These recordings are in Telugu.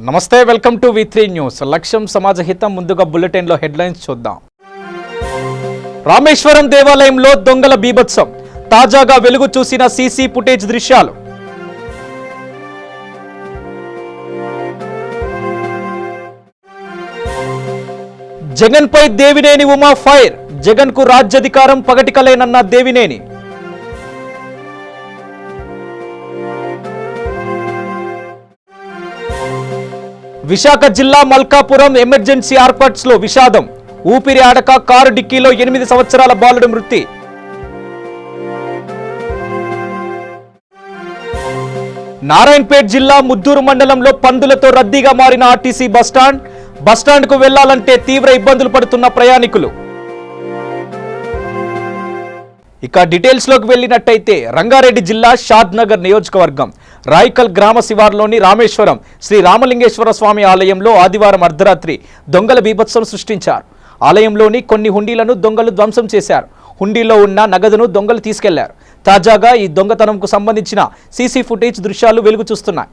నమస్తే, వెల్కమ్ టు V3 న్యూస్. లక్ష్యం సమాజ హితం. ముందుగా బులెటిన్ లో హెడ్లైన్స్ చూద్దాం. రామేశ్వరం దేవాలయంలో దొంగల బీభత్సం. తాజాగా వెలుగు చూసిన సీసీ ఫుటేజ్ దృశ్యాలు. జగన్ పై దేవినేని ఉమా ఫైర్. జగన్ కు రాజ్యాధికారం పగటికలేనన్న దేవినేని. విశాఖ జిల్లా మల్కాపురం ఎమర్జెన్సీ ఆర్పాట్స్ లో విషాదం. ఊపిరి ఆడక కారు డిక్కీలో 8 సంవత్సరాల బాలుడు మృతి. నారాయణపేట్ జిల్లా ముద్దూరు మండలంలో పందులతో రద్దీగా మారిన ఆర్టీసీ బస్టాండ్ కు వెళ్లాలంటే తీవ్ర ఇబ్బందులు పడుతున్న ప్రయాణికులు. ఇక డీటెయిల్స్ లోకి వెళ్ళినట్టయితే రంగారెడ్డి జిల్లా షాద్ నగర్ నియోజకవర్గం రాయికల్ గ్రామ శివార్లోని రామేశ్వరం శ్రీ రామలింగేశ్వర స్వామి ఆలయంలో ఆదివారం అర్ధరాత్రి దొంగల బీభత్సం సృష్టించారు. ఆలయంలోని కొన్ని హుండీలను దొంగలు ధ్వంసం చేశారు. హుండీలో ఉన్న నగదును దొంగలు తీసుకెళ్లారు. తాజాగా ఈ దొంగతనంకు సంబంధించిన సీసీ ఫుటేజ్ దృశ్యాలు వెలుగు చూస్తున్నాయి.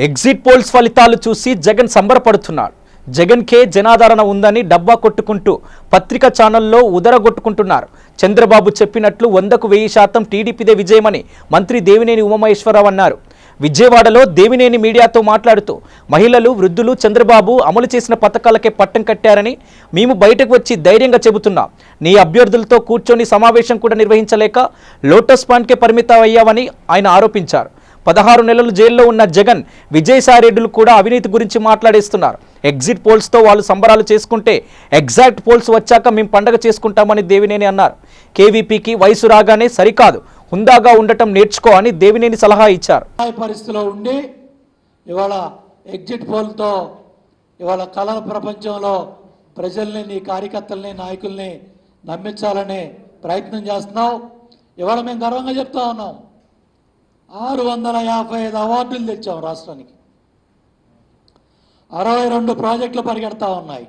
ఎగ్జిట్ పోల్స్ ఫలితాలు చూసి జగన్ సంబరపడుతున్నాడు. జగన్కే జనాదరణ ఉందని డబ్బా కొట్టుకుంటూ పత్రికా ఛానల్లో ఉదరగొట్టుకుంటున్నారు. చంద్రబాబు చెప్పినట్లు 100కు 1000% టీడీపీదే విజయమని మంత్రి దేవినేని ఉమామహేశ్వరరావు అన్నారు. విజయవాడలో దేవినేని మీడియాతో మాట్లాడుతూ మహిళలు, వృద్ధులు చంద్రబాబు అమలు చేసిన పథకాలకే పట్టం కట్టారని, మేము బయటకు వచ్చి ధైర్యంగా చెబుతున్నాం. నీ అభ్యర్థులతో కూర్చొని సమావేశం కూడా నిర్వహించలేక లోటస్ పాండ్కే పరిమితం అయ్యామని ఆయన ఆరోపించారు. 16 నెలలు జైల్లో ఉన్న జగన్, విజయసాయిరెడ్డిలు కూడా అవినీతి గురించి మాట్లాడేస్తున్నారు. ఎగ్జిట్ పోల్స్తో వాళ్ళు సంబరాలు చేసుకుంటే ఎగ్జాక్ట్ పోల్స్ వచ్చాక మేము పండగ చేసుకుంటామని దేవినేని అన్నారు. కేవీపీకి వయసు రాగానే సరికాదు, హుందాగా ఉండటం నేర్చుకో అని దేవినేని సలహా ఇచ్చారు. పరిస్థితిలో ఉండి ఇవాళ ఎగ్జిట్ పోల్తో ఇవాళ కళల ప్రపంచంలో ప్రజల్ని, నీ కార్యకర్తల్ని, నాయకుల్ని నమ్మించాలనే ప్రయత్నం చేస్తున్నావు. ఇవాళ మేము గర్వంగా చెప్తా ఉన్నాం, 655 అవార్డులు తెచ్చాం రాష్ట్రానికి. 62 ప్రాజెక్టులు పరిగెడతా ఉన్నాయి.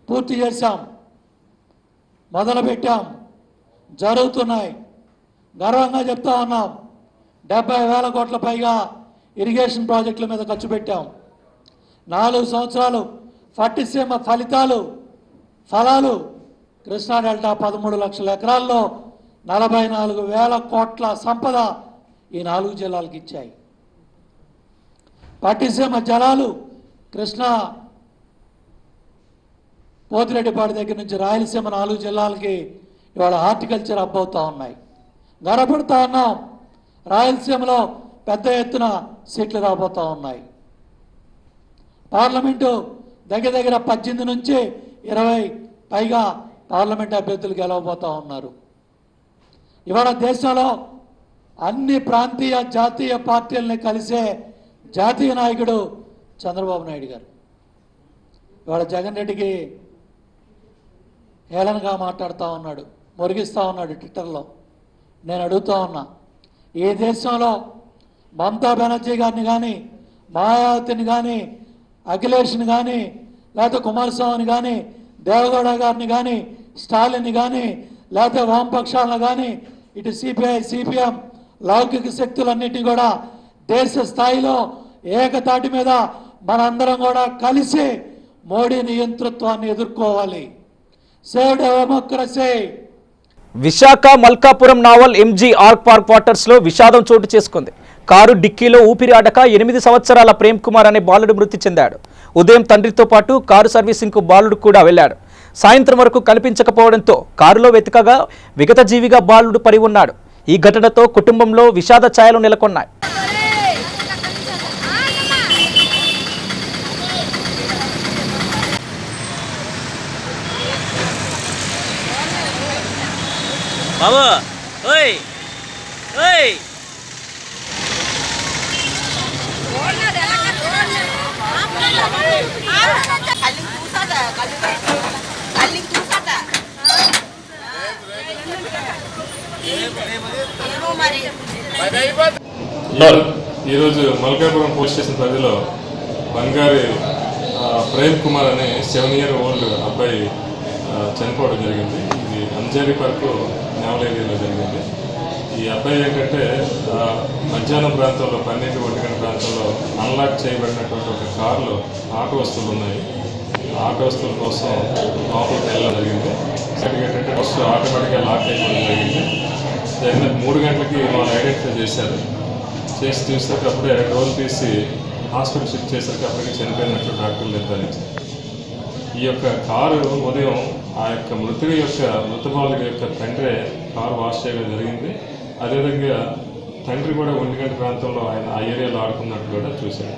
పూర్తి చేశాం, మొదలుపెట్టాం, జరుగుతున్నాయి. గర్వంగా చెప్తా ఉన్నాం. 70,000 కోట్ల పైగా ఇరిగేషన్ ప్రాజెక్టుల మీద ఖర్చు పెట్టాం. 4 సంవత్సరాలు పట్టిసీమ ఫలాలు కృష్ణా డెల్టా 13 లక్షల ఎకరాల్లో 44,000 కోట్ల సంపద ఈ 4 జిల్లాలకు ఇచ్చాయి. పట్టిసీమ జలాలు కృష్ణా పోతిరెడ్డిపాడు దగ్గర నుంచి రాయలసీమ 4 జిల్లాలకి ఇవాళ హార్టికల్చర్ హబ్ అవుతూ ఉన్నాయి. గర్వపడుతూ ఉన్నాం. రాయలసీమలో పెద్ద ఎత్తున సీట్లు రాబోతూ ఉన్నాయి. పార్లమెంటు దగ్గర 18 నుంచి 20 పైగా పార్లమెంట్ అభ్యర్థులు గెలవబోతూ ఉన్నారు. ఇవాళ దేశంలో అన్ని ప్రాంతీయ, జాతీయ పార్టీలని కలిసే జాతీయ నాయకుడు చంద్రబాబు నాయుడు గారు. ఇవాళ జగన్ రెడ్డికి హేళనగా మాట్లాడుతూ ఉన్నాడు, మురిగిస్తూ ఉన్నాడు ట్విట్టర్లో. నేను అడుగుతూ ఉన్నా, ఈ దేశంలో మమతా బెనర్జీ గారిని కానీ, మాయావతిని కానీ, అఖిలేష్ని కానీ, లేకపోతే కుమారస్వామిని కానీ, దేవగౌడ గారిని కానీ, స్టాలిన్ని కానీ, లేకపోతే వామపక్షాలను కానీ, ఇటు సిపిఐ, సిపిఎం, లౌకిక శక్తులన్నిటి కూడా దేశ స్థాయిలో ఏకతాటి మీద మనందరం కూడా కలిసి మోడీ నియంతృత్వాన్ని ఎదుర్కోవాలి. Save democracy. Visakha Malkapuram naval MG ఆర్క్ పార్క్ క్వార్టర్స్ లో విషాదం చోటు చేసుకుంది. కారు డిక్కీలో ఊపిరి ఆడక 8 సంవత్సరాల ప్రేమ్ కుమార్ అనే బాలుడు మృతి చెందాడు. ఉదయం తండ్రితో పాటు కారు సర్వీసింగ్ కు బాలుడు కూడా వెళ్లాడు. సాయంత్రం వరకు కనిపించకపోవడంతో కారులో వెతకగా విగతజీవిగా బాలుడు పడి ఉన్నాడు. ఈ ఘటనతో కుటుంబంలో విషాద ఛాయలు నెలకొన్నాయి. బాబు ఓయ్ ఓయ్ ఈరోజు మల్కాపురం పోలీస్ స్టేషన్ పరిధిలో బంగారి ప్రేమ్ కుమార్ అనే 7 year old అబ్బాయి చనిపోవడం జరిగింది. ఇది అంజారీ పార్క్ నావల్ ఏరియాలో జరిగింది. ఈ అబ్బాయి ఏంటంటే మధ్యాహ్నం ప్రాంతంలో 12-1 గంటల ప్రాంతంలో అన్లాక్ చేయబడినటువంటి ఒక కారులో ఆటో వస్తువులు ఉన్నాయి. ఆటో వస్తువుల కోసం లోపలికి వెళ్ళడం జరిగింది. ఏంటంటే బస్సు ఆటోమేటిక్గా లాక్ అయిపోవడం జరిగింది. 3 గంటలకి వాళ్ళు ఐడెంటిఫై చేశారు. చేసి చూసాక అప్పుడే డోర్ తీసి హాస్పిటల్ షిఫ్ట్ చేసరికి అప్పటికి చనిపోయినట్లు డాక్టర్లు నిర్ధారించారు. ఈ యొక్క కారు ఉదయం ఆ యొక్క మృతుడి యొక్క మృతబాలుడి యొక్క తండ్రి కారు వాష్ చేయడం జరిగింది. అదేవిధంగా తండ్రి కూడా 1 గంట ప్రాంతంలో ఆయన ఆ ఏరియాలో ఆడుకున్నట్టు కూడా చూశాడు.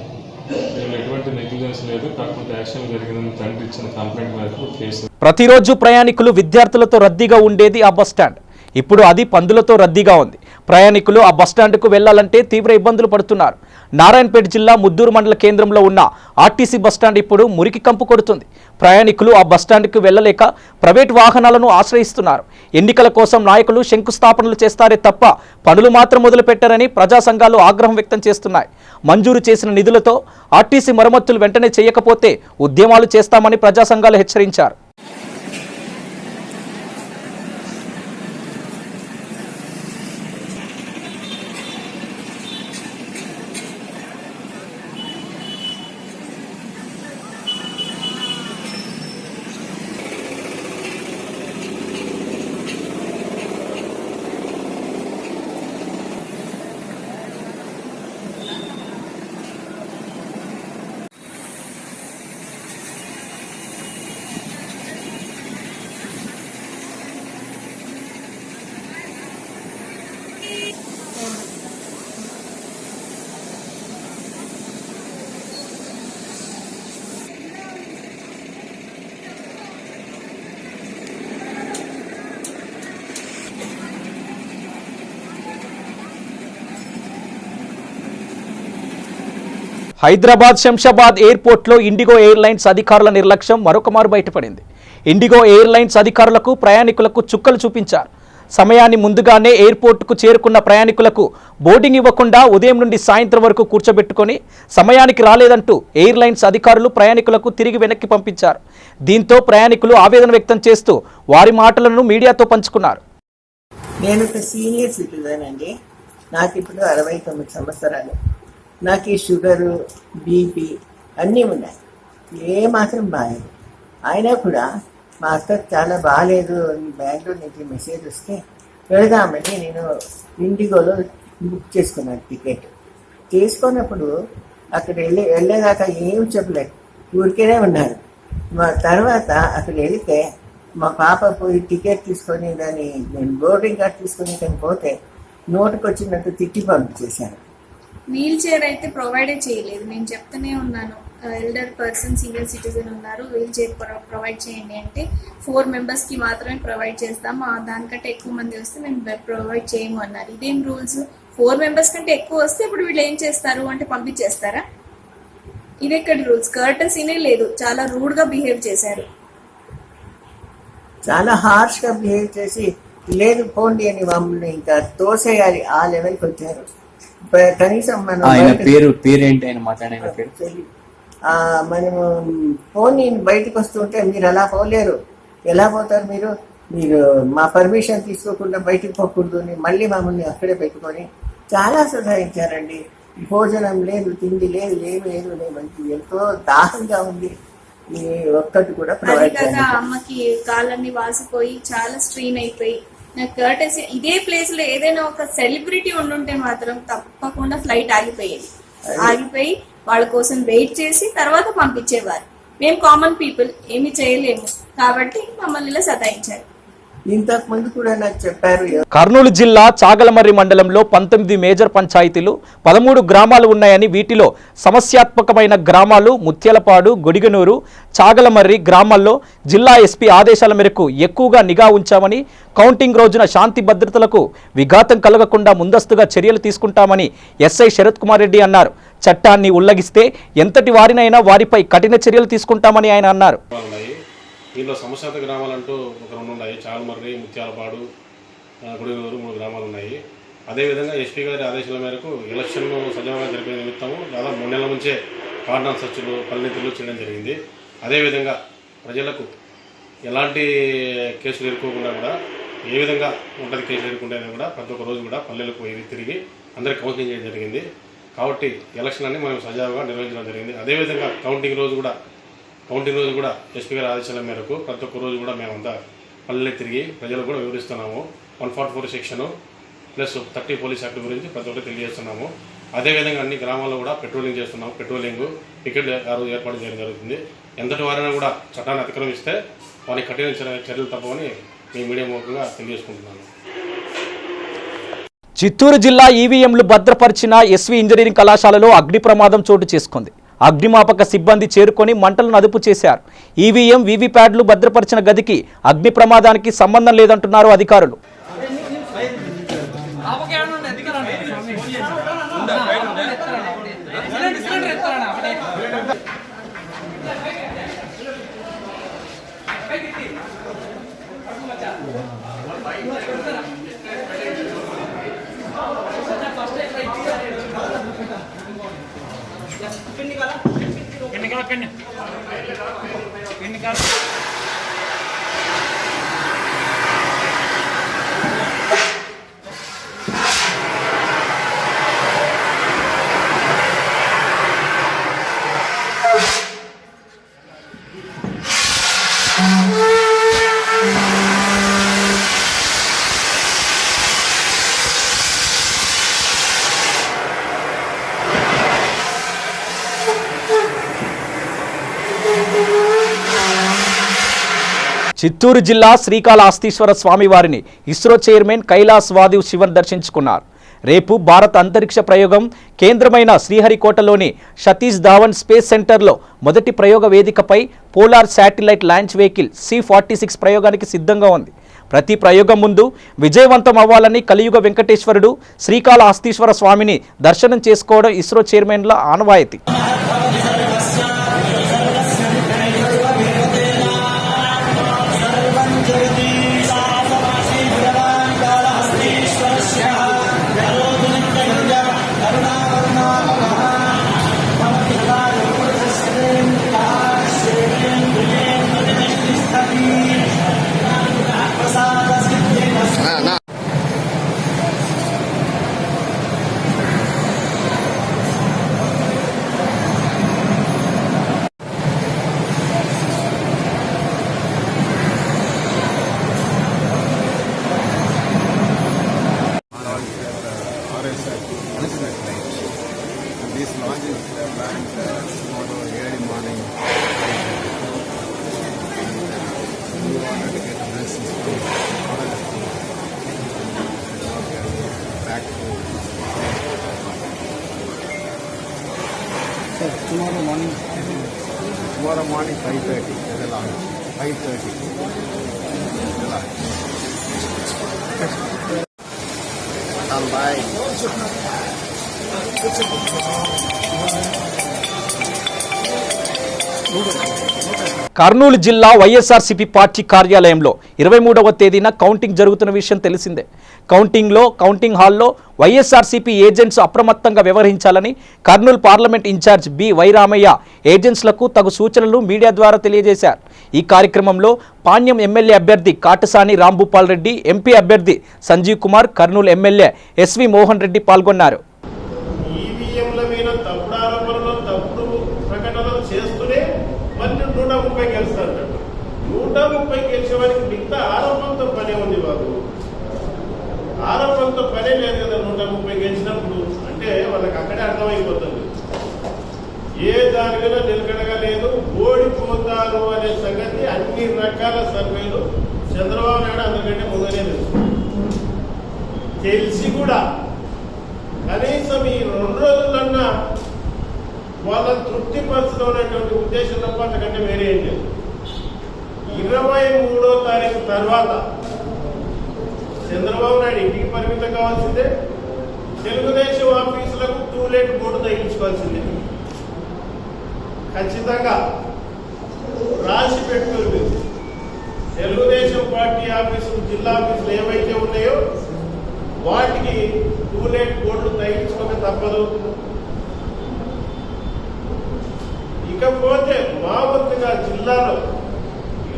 దీనిలో ఎటువంటి నెగ్లిజెన్స్ లేదు. కాకపోతే యాక్షన్ జరిగిందని తండ్రి ఇచ్చిన కంప్లైంట్ మేరకు కేసు. ప్రతిరోజు ప్రయాణికులు విద్యార్థులతో రద్దీగా ఉండేది ఆ బస్టాండ్. ఇప్పుడు అది పందులతో రద్దీగా ఉంది. ప్రయాణికులు ఆ బస్టాండ్కు వెళ్లాలంటే తీవ్ర ఇబ్బందులు పడుతున్నారు. నారాయణపేట జిల్లా ముద్దూరు మండల కేంద్రంలో ఉన్న ఆర్టీసీ బస్టాండ్ ఇప్పుడు మురికి కంపు కొడుతుంది. ప్రయాణికులు ఆ బస్టాండ్కు వెళ్లలేక ప్రైవేట్ వాహనాలను ఆశ్రయిస్తున్నారు. ఎన్నికల కోసం నాయకులు శంకుస్థాపనలు చేస్తారే తప్ప పనులు మాత్రం మొదలుపెట్టారని ప్రజా సంఘాలు ఆగ్రహం వ్యక్తం చేస్తున్నాయి. మంజూరు చేసిన నిధులతో ఆర్టీసీ మరమ్మతులు వెంటనే చేయకపోతే ఉద్యమాలు చేస్తామని ప్రజా సంఘాలు హెచ్చరించారు. హైదరాబాద్ శంషాబాద్ ఎయిర్పోర్ట్లో ఇండిగో ఎయిర్లైన్స్ అధికారుల నిర్లక్ష్యం మరొకమారు బయటపడింది. ఇండిగో ఎయిర్లైన్స్ అధికారులకు ప్రయాణికులకు చుక్కలు చూపించారు. సమయాన్ని ముందుగానే ఎయిర్పోర్టుకు చేరుకున్న ప్రయాణికులకు బోర్డింగ్ ఇవ్వకుండా ఉదయం నుండి సాయంత్రం వరకు కూర్చోబెట్టుకొని సమయానికి రాలేదంటూ ఎయిర్లైన్స్ అధికారులు ప్రయాణికులకు తిరిగి వెనక్కి పంపించారు. దీంతో ప్రయాణికులు ఆవేదన వ్యక్తం చేస్తూ వారి మాటలను మీడియాతో పంచుకున్నారు. నేను ఒక సీనియర్ సిటిజన్ అండి. నాకు ఇప్పుడు 69 సంవత్సరాలు. నాకు ఈ షుగరు, బీపీ అన్నీ ఉన్నాయి. ఏమాత్రం బాగాలేదు. అయినా కూడా మా అక్కకు చాలా బాగాలేదు, బెంగళూరు నుంచి మెసేజ్ వస్తే వెళదామని నేను ఇండిగోలో బుక్ చేసుకున్నాను టికెట్. చేసుకున్నప్పుడు అక్కడ వెళ్ళేదాకా ఏం చెప్పలేదు, ఊరికేనే ఉన్నారు. మా తర్వాత అక్కడ వెళితే మా పాప పోయి టికెట్ తీసుకొని దాన్ని నేను బోర్డింగ్ కార్డ్ తీసుకొని కానీ పోతే నోటుకు వచ్చినట్టు తిట్టి పంపించేశాను. వీల్ చైర్ అయితే ప్రొవైడే చేయలేదు. నేను చెప్తూనే ఉన్నాను, ఎల్డర్ పర్సన్, సీనియర్ సిటిజన్ ఉన్నారు, వీల్ చైర్ ప్రొవైడ్ చేయండి అంటే 4 మెంబర్స్కి మాత్రమే ప్రొవైడ్ చేస్తాము, దానికంటే ఎక్కువ మంది వస్తే మేము ప్రొవైడ్ చేయము అన్నారు. ఇదేం రూల్స్? 4 మెంబర్స్ కంటే ఎక్కువ వస్తే ఇప్పుడు వీళ్ళు ఏం చేస్తారు అంటే పంపించేస్తారా? ఇది ఎక్కడి రూల్స్? కర్టసీనే లేదు, చాలా రూడ్గా బిహేవ్ చేశారు. చాలా హార్ష్గా బిహేవ్ చేసి లేదు పోండి అని మమ్మల్ని ఇంకా తోసేయాలి ఆ లెవెల్కి వచ్చారు. కనీసం మనం మనము ఫోన్ బయటకు వస్తుంటే మీరు అలా పోలేరు, ఎలా పోతారు మీరు మా పర్మిషన్ తీసుకోకుండా బయటకు పోకూడదు అని మళ్ళీ మమ్మల్ని అక్కడే పెట్టుకొని చాలా సతాయించారండి. భోజనం లేదు, తిండి లేదు, ఏమి లేదు, లేమంటే ఎంతో దాహంగా ఉంది. ఈ ఒక్కటి కూడా అది ప్రొవైడ్ కాక చేయాలి. అమ్మకి కాళ్ళన్ని వాసిపోయి చాలా స్ట్రెయిన్ అయిపోయి నాకు కర్టెసీ ఇదే ప్లేస్ లో ఏదైనా ఒక సెలబ్రిటీ ఉండుంటే మాత్రం తప్పకుండా ఫ్లైట్ ఆగిపోయేది. ఆగిపోయి వాళ్ళ కోసం వెయిట్ చేసి తర్వాత పంపించేవారు. మేము కామన్ పీపుల్ ఏమి చేయలేము కాబట్టి మమ్మల్ని ఇలా సతాయించారు. ఇంతకు ముందు కూడా నాకు చెప్పారు. కర్నూలు జిల్లా చాగలమర్రి మండలంలో 19 మేజర్ పంచాయతీలు 13 గ్రామాలు ఉన్నాయని, వీటిలో సమస్యాత్మకమైన గ్రామాలు ముత్యాలపాడు, గొడిగనూరు, చాగలమర్రి గ్రామాల్లో జిల్లా ఎస్పీ ఆదేశాల మేరకు ఎక్కువగా నిఘా ఉంచామని, కౌంటింగ్ రోజున శాంతి భద్రతలకు విఘాతం కలగకుండా ముందస్తుగా చర్యలు తీసుకుంటామని ఎస్ఐ శరత్ కుమార్ రెడ్డి అన్నారు. చట్టాన్ని ఉల్లంఘిస్తే ఎంతటి వారినైనా వారిపై కఠిన చర్యలు తీసుకుంటామని ఆయన అన్నారు. దీనిలో సమస్యాత్మక గ్రామాలంటూ ఒక 2 ఉన్నాయి. చాగలమర్రి, ముత్యాలపాడు, గుడిగనూరు 3 గ్రామాలు ఉన్నాయి. అదేవిధంగా ఎస్పీ గారి ఆదేశాల మేరకు ఎలక్షన్ను సజావుగా జరిపే నిమిత్తము దాదాపు 3 నెలల నుంచే కార్డన్ సర్చ్లు, పరిణితులు చేయడం జరిగింది. అదేవిధంగా ప్రజలకు ఎలాంటి కేసులు ఎదుర్కోకుండా కూడా ఏ విధంగా ఉంటుంది కేసులు ఎదుర్కొంటే కూడా ప్రతి ఒక్క రోజు కూడా పల్లెలకు పోయి తిరిగి అందరికీ కౌన్సిలింగ్ చేయడం జరిగింది. కాబట్టి ఎలక్షన్ అన్ని మనం సజావుగా నిర్వహించడం జరిగింది. అదేవిధంగా కౌంటింగ్ రోజు కూడా ఎస్పీ గారి ఆదేశాల మేరకు ప్రతి ఒక్క రోజు కూడా మేమంతా పల్లె తిరిగి ప్రజలకు కూడా వివరిస్తున్నాము. 144 సెక్షన్ ప్లస్ 30 పోలీస్ యాక్ట్ గురించి ప్రతి ఒక్కటి తెలియజేస్తున్నాము. అదేవిధంగా అన్ని గ్రామాల్లో కూడా పెట్రోలింగ్ చేస్తున్నాము. పెట్రోలింగ్ పికెట్ ఆ రోజు ఏర్పాటు చేయడం జరుగుతుంది. ఎంతటి వారైనా కూడా చట్టాన్ని అతిక్రమిస్తే వారికి కఠిన చర్యలు తప్పవని మీ మీడియా మూలంగా తెలియజేసుకుంటున్నాను. చిత్తూరు జిల్లా ఈవీఎంలు భద్రపరిచిన ఎస్వి ఇంజనీరింగ్ కళాశాలలో అగ్ని ప్రమాదం చోటు చేసుకుంది. అగ్నిమాపక సిబ్బంది చేరుకొని మంటలను అదుపు చేశారు. ఈవీఎం, వీవీప్యాడ్లు భద్రపరిచిన గదికి అగ్ని ప్రమాదానికి సంబంధం లేదంటున్నారు అధికారులు. చిత్తూరు జిల్లా శ్రీకాళహస్తీశ్వర స్వామివారిని ఇస్రో చైర్మన్ కైలాస్ వాదివ్ శివన్ దర్శించుకున్నారు. రేపు భారత అంతరిక్ష ప్రయోగం కేంద్రమైన శ్రీహరికోటలోని సతీష్ ధావన్ స్పేస్ సెంటర్లో మొదటి ప్రయోగ వేదికపై polar satellite launch vehicle C-46 ప్రయోగానికి సిద్ధంగా ఉంది. ప్రతి ప్రయోగం ముందు విజయవంతం అవ్వాలని కలియుగ వెంకటేశ్వరుడు శ్రీకాళహస్తీశ్వర స్వామిని దర్శనం చేసుకోవడం ఇస్రో చైర్మన్ల ఆనవాయితీ. This launch is planned tomorrow early morning. We wanted to get messages back to. So tomorrow morning 5:30 is the launch. 5:30 is the launch. Bye. Kurnool జిల్లా వైఎస్ఆర్సీపీ పార్టీ కార్యాలయంలో 23వ తేదీన కౌంటింగ్ జరుగుతున్న విషయం తెలిసిందే. కౌంటింగ్ హాల్లో వైఎస్ఆర్సీపీ ఏజెంట్స్ అప్రమత్తంగా వ్యవహరించాలని కర్నూలు పార్లమెంట్ ఇన్ఛార్జ్ బి వైరామయ్య ఏజెంట్స్లకు తగు సూచనలు మీడియా ద్వారా తెలియజేశారు. ఈ కార్యక్రమంలో పాణ్యం ఎమ్మెల్యే అభ్యర్థి కాటసాని రాంభూపాల్ రెడ్డి, ఎంపీ అభ్యర్థి సంజీవ్ కుమార్, కర్నూలు ఎమ్మెల్యే ఎస్వి మోహన్ రెడ్డి పాల్గొన్నారు. ఈవీఎంల మీద తప్పుడు ఆరోపణలు, తప్పుడు ప్రకటనలు చేస్తూనే మళ్ళీ 130 గెలుస్తారు. 130 గెలిచే వారికి మిగతా ఆరోపణతో పనే ఉంది బాబు. ఆరోపణతో పనే లేదు కదా. 130 గెలిచినప్పుడు అంటే వాళ్ళకి అక్కడే అర్థమైపోతుంది ఏ దాని మీద నిలకడగా లేదు, ఓడిపోతారు అనే సంగతి. అన్ని రకాల సర్వేలు చంద్రబాబు నాయుడు అందరికంటే ముందుగానే తెలిసి కూడా కనీసం ఈ 2 రోజులన్నా వాళ్ళని తృప్తిపరచడం అనేటువంటి ఉద్దేశం తప్ప అంతకంటే వేరే ఏం లేదు. 23వ తారీఖు తర్వాత చంద్రబాబు నాయుడు ఇంటికి పరిమితం కావాల్సిందే. తెలుగుదేశం ఆఫీసులకు టూలెట్ బోర్డు తగ్గించుకోవాల్సిందే. ఖచ్చితంగా రాసి పెట్టుకుంది. తెలుగుదేశం పార్టీ ఆఫీసులు, జిల్లా ఆఫీసులు ఏవైతే ఉన్నాయో వాటికి టూలెట్ బోర్డులు తగ్గించుకోక తప్పదు. ఇకపోతే మా వంతుగా జిల్లాలో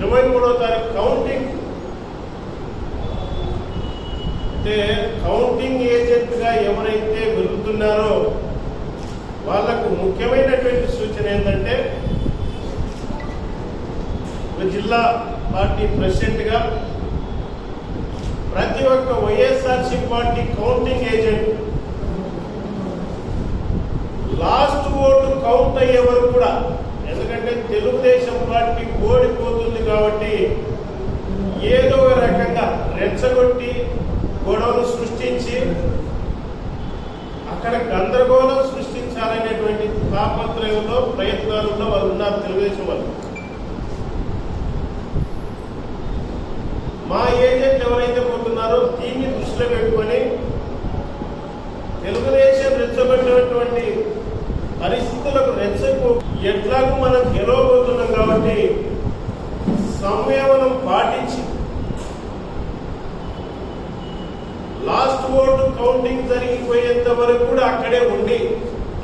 23వ తారీఖు కౌంటింగ్, అంటే కౌంటింగ్ ఏజెంట్గా ఎవరైతే వెళ్తున్నారో వాళ్లకు ముఖ్యమైనటువంటి సూచన ఏంటంటే, జిల్లా పార్టీ ప్రెసిడెంట్గా ప్రతి ఒక్క YSRC party counting agent last vote count అయ్యే వరకు కూడా, ఎందుకంటే తెలుగుదేశం పార్టీ ఓడిపోతుంది కాబట్టి ఏదో ఒక రకంగా రెచ్చగొట్టి గొడవలు సృష్టించి అక్కడ గందరగోళం సృష్టించాలనేటువంటి తాపత్రయంలో, ప్రయత్నాలలో వాళ్ళు ఉన్నారు తెలుగుదేశం వాళ్ళు. మా ఏజెంట్ ఎవరైతే పోతున్నారో దీన్ని దృష్టిలో పెట్టుకొని తెలుగుదేశం రెచ్చగొట్టినటువంటి పరిస్థితులకు రెచ్చకు ఎట్లాగూ మనం గెలవబోతున్నాం కాబట్టి సంయమనం పాటించి లాస్ట్ ఓటు కౌంటింగ్ జరిగిపోయేంత వరకు కూడా అక్కడే ఉండి,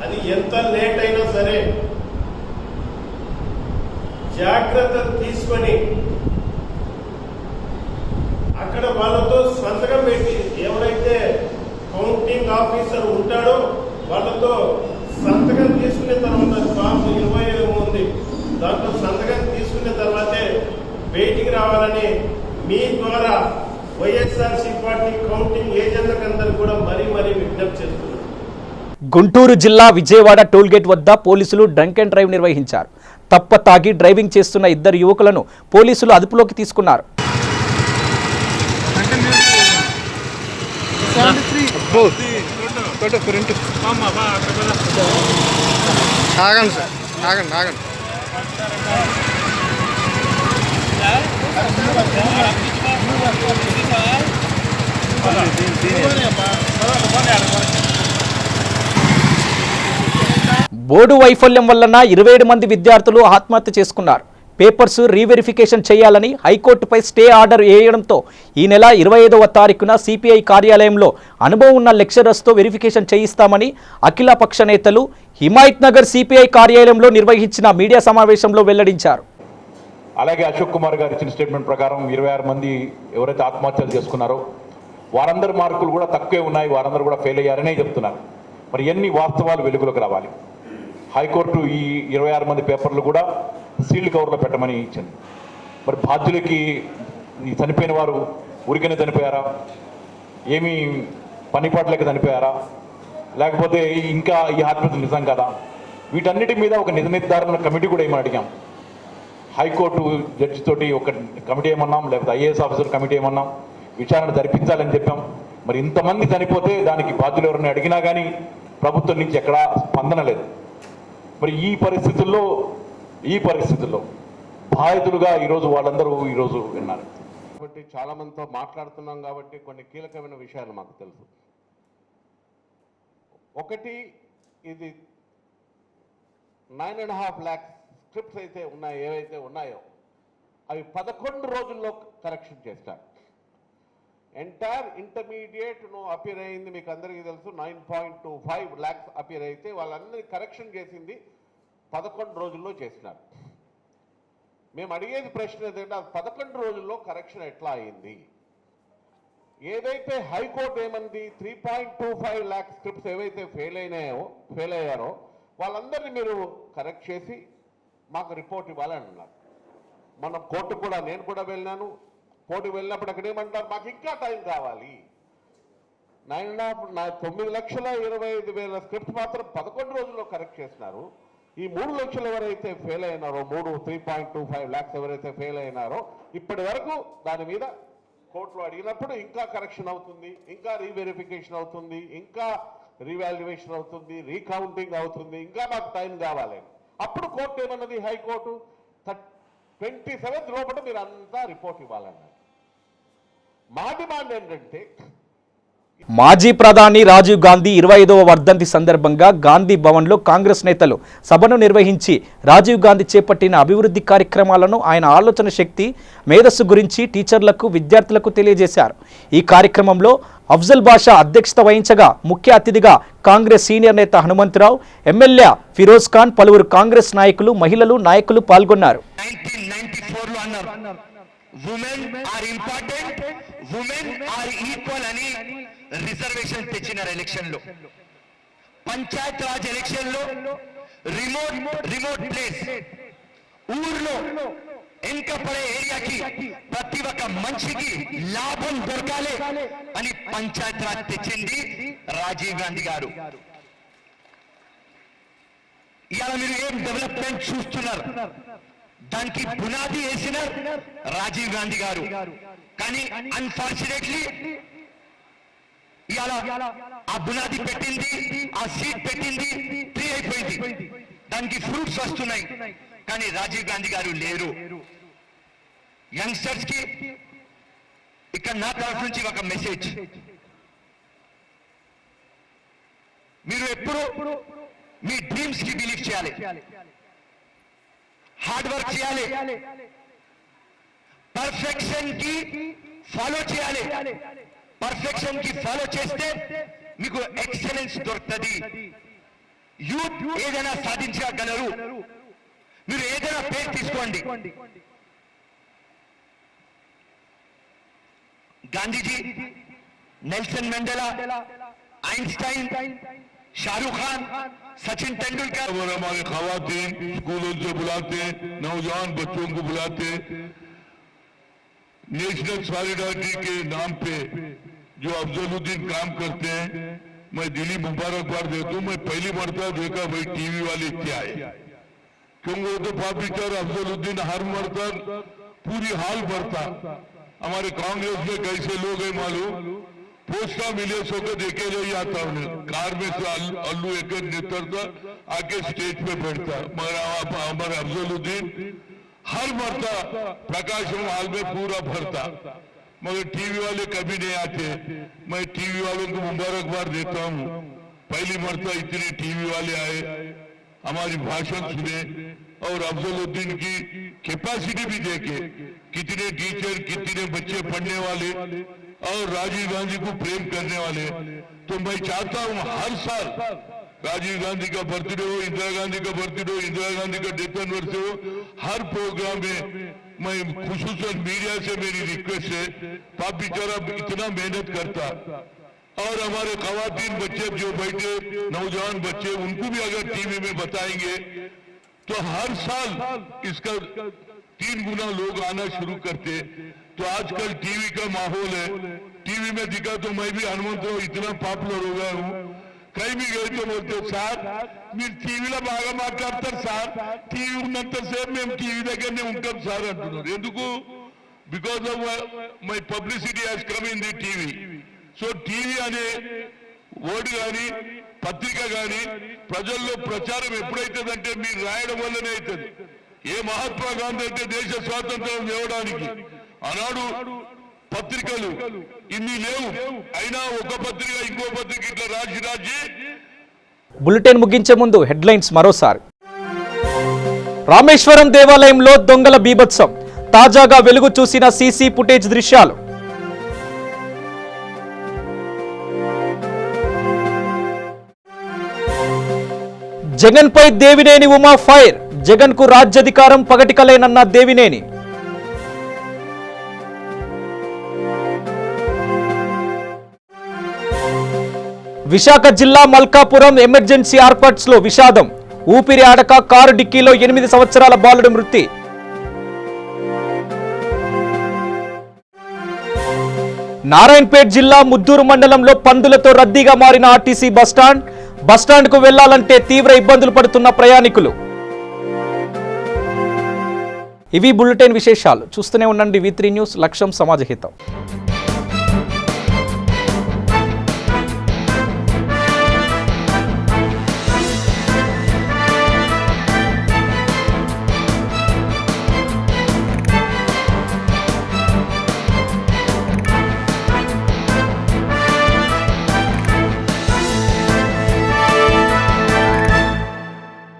అది ఎంత లేట్ అయినా సరే జాగ్రత్తలు తీసుకొని అక్కడ వాళ్ళతో సంతకం పెట్టి, ఎవరైతే కౌంటింగ్ ఆఫీసర్ ఉంటాడో వాళ్ళతో సంతకం తీసుకునే తర్వాత ఫామ్ 27 ఉంది, దాంట్లో సంతకం తీసుకునే తర్వాతే బయటికి రావాలని మీ ద్వారా వైఎస్ఆర్సీ పార్టీ కౌంటింగ్ ఏజెంట్లందరూ కూడా మరీ విజ్ఞప్తి చేస్తున్నారు. గుంటూరు జిల్లా విజయవాడ టోల్గేట్ వద్ద పోలీసులు డ్రంక్ అండ్ డ్రైవ్ నిర్వహించారు. తప్ప తాగి డ్రైవింగ్ చేస్తున్న 2 యువకులను పోలీసులు అదుపులోకి తీసుకున్నారు. బోర్డు వైఫల్యం వలన 27 మంది విద్యార్థులు ఆత్మహత్య చేసుకున్నారు. పేపర్స్ రీవెరిఫికేషన్ చేయాలని హైకోర్టుపై స్టే ఆర్డర్ వేయడంతో ఈ నెల 25వ తారీఖున సిపిఐ కార్యాలయంలో అనుభవం ఉన్న లెక్చరర్స్తో వెరిఫికేషన్ చేయిస్తామని అఖిలపక్ష నేతలు హిమాయత్ నగర్ సిపిఐ కార్యాలయంలో నిర్వహించిన మీడియా సమావేశంలో వెల్లడించారు. అలాగే అశోక్ కుమార్ గారు ఇచ్చిన స్టేట్మెంట్ ప్రకారం 26 మంది ఎవరైతే ఆత్మహత్యలు చేసుకున్నారో వారందరి మార్కులు కూడా తక్కువే ఉన్నాయి, వారందరూ కూడా ఫెయిల్ అయ్యారనే చెప్తున్నారు. మరి ఎన్ని వాస్తవాలు వెలుగులోకి రావాలి. హైకోర్టు ఈ 26 మంది పేపర్లు కూడా సీల్డ్ కవర్లో పెట్టమని ఇచ్చింది. మరి బాధ్యులకి ఈ చనిపోయిన వారు ఊరికనే చనిపోయారా, ఏమీ పనిపాట్లకి చనిపోయారా, లేకపోతే ఇంకా ఈ ఆత్మహత్య నిజం కదా, వీటన్నిటి మీద ఒక నిజ నిర్ధారణ కమిటీ కూడా ఏమని అడిగాం. హైకోర్టు జడ్జి తోటి ఒక కమిటీ ఏమన్నాం, లేకపోతే ఐఏఎస్ ఆఫీసర్ కమిటీ ఏమన్నాం, విచారణ జరిపించాలని చెప్పాం. మరి ఇంతమంది చనిపోతే దానికి బాధ్యులు ఎవరిని అడిగినా కానీ ప్రభుత్వం నుంచి ఎక్కడా స్పందన లేదు. మరి ఈ పరిస్థితుల్లో బాధితులుగా ఈరోజు వాళ్ళందరూ ఈరోజు విన్నారు. కాబట్టి చాలా మందితో మాట్లాడుతున్నాం కాబట్టి కొన్ని కీలకమైన విషయాలు మాకు తెలుసు. ఒకటి, ఇది 9.5 lakhs స్క్రిప్ట్స్ అయితే ఉన్నాయో, ఏవైతే ఉన్నాయో అవి 11 రోజుల్లో కరెక్షన్ చేస్తారు. ఎంటైర్ ఇంటర్మీడియట్ అపీర్ అయింది, మీకు అందరికీ తెలుసు. 9.25 lakhs అపీర్ అయితే వాళ్ళందరినీ కరెక్షన్ చేసింది 11 రోజుల్లో చేసినారు. మేము అడిగేది ప్రశ్న ఏంటంటే అది 11 రోజుల్లో కరెక్షన్ ఎట్లా అయింది? ఏదైతే హైకోర్టు ఏమంది 3.25 lakh స్క్రిప్ట్స్ ఏవైతే ఫెయిల్ అయ్యారో వాళ్ళందరినీ మీరు కరెక్ట్ చేసి మాకు రిపోర్ట్ ఇవ్వాలని అన్నారు. మనం కోర్టు కూడా నేను కూడా వెళ్ళినాను. కోర్టుకు వెళ్ళినప్పుడు అక్కడ ఏమంటారు, మాకు ఇంకా టైం కావాలి. 9,25,000 స్క్రిప్ట్స్ మాత్రం 11 రోజుల్లో కరెక్ట్ చేస్తున్నారు. ఈ 3 లక్షలు ఎవరైతే ఫెయిల్ అయినారో 3.25 lakhs ఎవరైతే ఫెయిల్ అయినారో ఇప్పటి వరకు దాని మీద కోర్టులో అడిగినప్పుడు ఇంకా కరెక్షన్ అవుతుంది, ఇంకా రీవెరిఫికేషన్ అవుతుంది, ఇంకా రీవాల్యుయేషన్ అవుతుంది, రీకౌంటింగ్ అవుతుంది, ఇంకా మాకు టైం కావాలి. అప్పుడు కోర్టు ఏమన్నది, హైకోర్టు 27th లోపల మీరు అంతా రిపోర్ట్ ఇవ్వాలన్నారు. మా డిమాండ్ ఏంటంటే మాజీ ప్రధాని రాజీవ్ గాంధీ 25వ వర్ధంతి సందర్భంగా గాంధీ భవన్లో కాంగ్రెస్ నేతలు సభను నిర్వహించి రాజీవ్ గాంధీ చేపట్టిన అభివృద్ధి కార్యక్రమాలను, ఆయన ఆలోచన శక్తి, మేధస్సు గురించి టీచర్లకు, విద్యార్థులకు తెలియజేశారు. ఈ కార్యక్రమంలో అఫ్జల్ బాషా అధ్యక్షత వహించగా ముఖ్య అతిథిగా కాంగ్రెస్ సీనియర్ నేత హనుమంతరావు, ఎమ్మెల్యే ఫిరోజ్ ఖాన్, పలువురు కాంగ్రెస్ నాయకులు, మహిళలు, నాయకులు పాల్గొన్నారు. 1994లో అన్నారు women are important, women are equal అని రిజర్వేషన్ తెచ్చినారు. ఎలక్షన్ లో, పంచాయత్ రాజ్ ఎలక్షన్ లో రిమోట్ ప్లేస్ ఊర్లో వెనుకపడే ఏరియాకి ప్రతి ఒక్క మనిషికి లాభం దొరకాలి అని పంచాయత్ రాజ్ తెచ్చింది రాజీవ్ గాంధీ గారు. ఇవాళ మీరు ఏం డెవలప్మెంట్ చూస్తున్నారు, దానికి పునాది వేసిన రాజీవ్ గాంధీ గారు. కానీ అన్ఫార్చునేట్లీ ఇవాళ ఆ పునాది పెట్టింది, ఆ సీట్ పెట్టింది, ఫ్రీ అయిపోయింది, దానికి ఫ్రూట్స్ వస్తున్నాయి, కానీ రాజీవ్ గాంధీ గారు లేరు. యంగ్స్టర్స్ కి ఇక్కడ నా తరఫు నుంచి ఒక మెసేజ్, మీరు ఎప్పుడు మీ డ్రీమ్స్ కి బిలీవ్ చేయాలి, హార్డ్ వర్క్ చేయాలి, పర్ఫెక్షన్ కి ఫాలో చేయాలి. పర్ఫెక్షన్ కి ఫాలో చేస్తే మీకు ఎక్సలెన్స్ దొరుకుతుంది. యూత్ ఏదైనా సాధించగలరు. మీరు ఏదైనా పేరు తీసుకోండి, గాంధీజీ, నెల్సన్ మండేలా, ఐన్స్टाइन, शाहरुख खान, सचिन तेंदुलकर। और हमारे खवातीन स्कूलों से बुलाते, नौजवान बच्चों को बुलाते, नेशनल सॉलिडारिटी के नाम पे जो अफजलुद्दीन काम करते हैं, मैं दिली मुबारकबाद देता हूँ. मैं पहली मरतबा देखा भाई टीवी वाले क्या है, क्योंकि वो तो पापीचर अफजलुद्दीन हर मरतबा पूरी हाल भरता. हमारे कांग्रेस में कैसे लोग हैं मालूम, पोस्टा मिले सो के देखे नहीं आता, उन्हें कार में से अल्लू एक निकलता आके स्टेज पे बैठता. मगर हमारे अफजलुद्दीन हर मरता प्रकाशम हाल में पूरा भरता, मगर टीवी वाले कभी नहीं आते. मैं टीवी वालों को मुबारकबाद देता हूँ, पहली मरता इतने टीवी वाले आए, हमारी भाषण सुने और अफजलुद्दीन की कैपेसिटी भी देखे, कितने टीचर, कितने बच्चे पढ़ने वाले और राजीव गांधी को प्रेम करने वाले. तो मैं चाहता हूं हर साल राजीव गांधी का बर्थडे हो, इंदिरा गांधी का बर्थडे हो, इंदिरा गांधी का डेथ एनिवर्सरी हो, हर प्रोग्राम में मैं खुसूसन मीडिया से मेरी रिक्वेस्ट है, आप बेचारा इतना मेहनत करता और हमारे खवातीन बच्चे जो बैठे नौजवान बच्चे उनको भी अगर टीवी में बताएंगे तो हर साल इसका 3 गुना लोग आना शुरू करते. तो आजकल टीवी का माहौल है, टीवी में दिखा तो मैं भी हनुमंतराव इतना पॉपुलर हो गया हूँ, कहीं भी गए तो बोलते सार మీరు టీవీలో బాగా మాట్లాడతారు సార్, టీవీ ఉన్నంతసేపు మేము టీవీ దగ్గరనే ఉంటాం సార్ అంటున్నారు. ఎందుకు? Because of my publicity has come in the TV. So TV అనే వర్డ్ కానీ పత్రిక కానీ ప్రజల్లో ప్రచారం ఎప్పుడైతుందంటే మీరు రాయడం వల్లనే అవుతుంది. ఏ మహాత్మా గాంధీ అంటే దేశ స్వాతంత్రం తేవడానికి ఆనాడు పత్రికలు ఇన్ని లేవు, అయినా ఒక పత్రిక ఇంకో పత్రిక ఇట్లా రాజీ. బులెటిన్ ముగించే ముందు హెడ్లైన్స్ మరోసారి. రామేశ్వరం దేవాలయంలో దొంగల బీభత్సం, తాజాగా వెలుగు చూసిన సీసీ ఫుటేజ్ దృశ్యాలు. జగన్ పై దేవినేని ఉమా ఫైర్, జగన్కు రాజ్యాధికారం పగటికలేనన్న దేవినేని. విశాఖ జిల్లా మల్కాపురం ఎమర్జెన్సీ ఆర్పాట్స్ లో విషాదం. ఊపిరి ఆడక కారు డిక్కీలో 8 సంవత్సరాల బాలుడు మృతి. నారాయణపేట్ జిల్లా ముద్దూరు మండలంలో పందులతో రద్దీగా మారిన ఆర్టీసీ బస్టాండ్కు వెళ్లాలంటే తీవ్ర ఇబ్బందులు పడుతున్న ప్రయాణికులు. ఇవి బులెటిన్ విశేషాలు. చూస్తూనే ఉండండి V3 న్యూస్. లక్ష్యం సమాజహితం.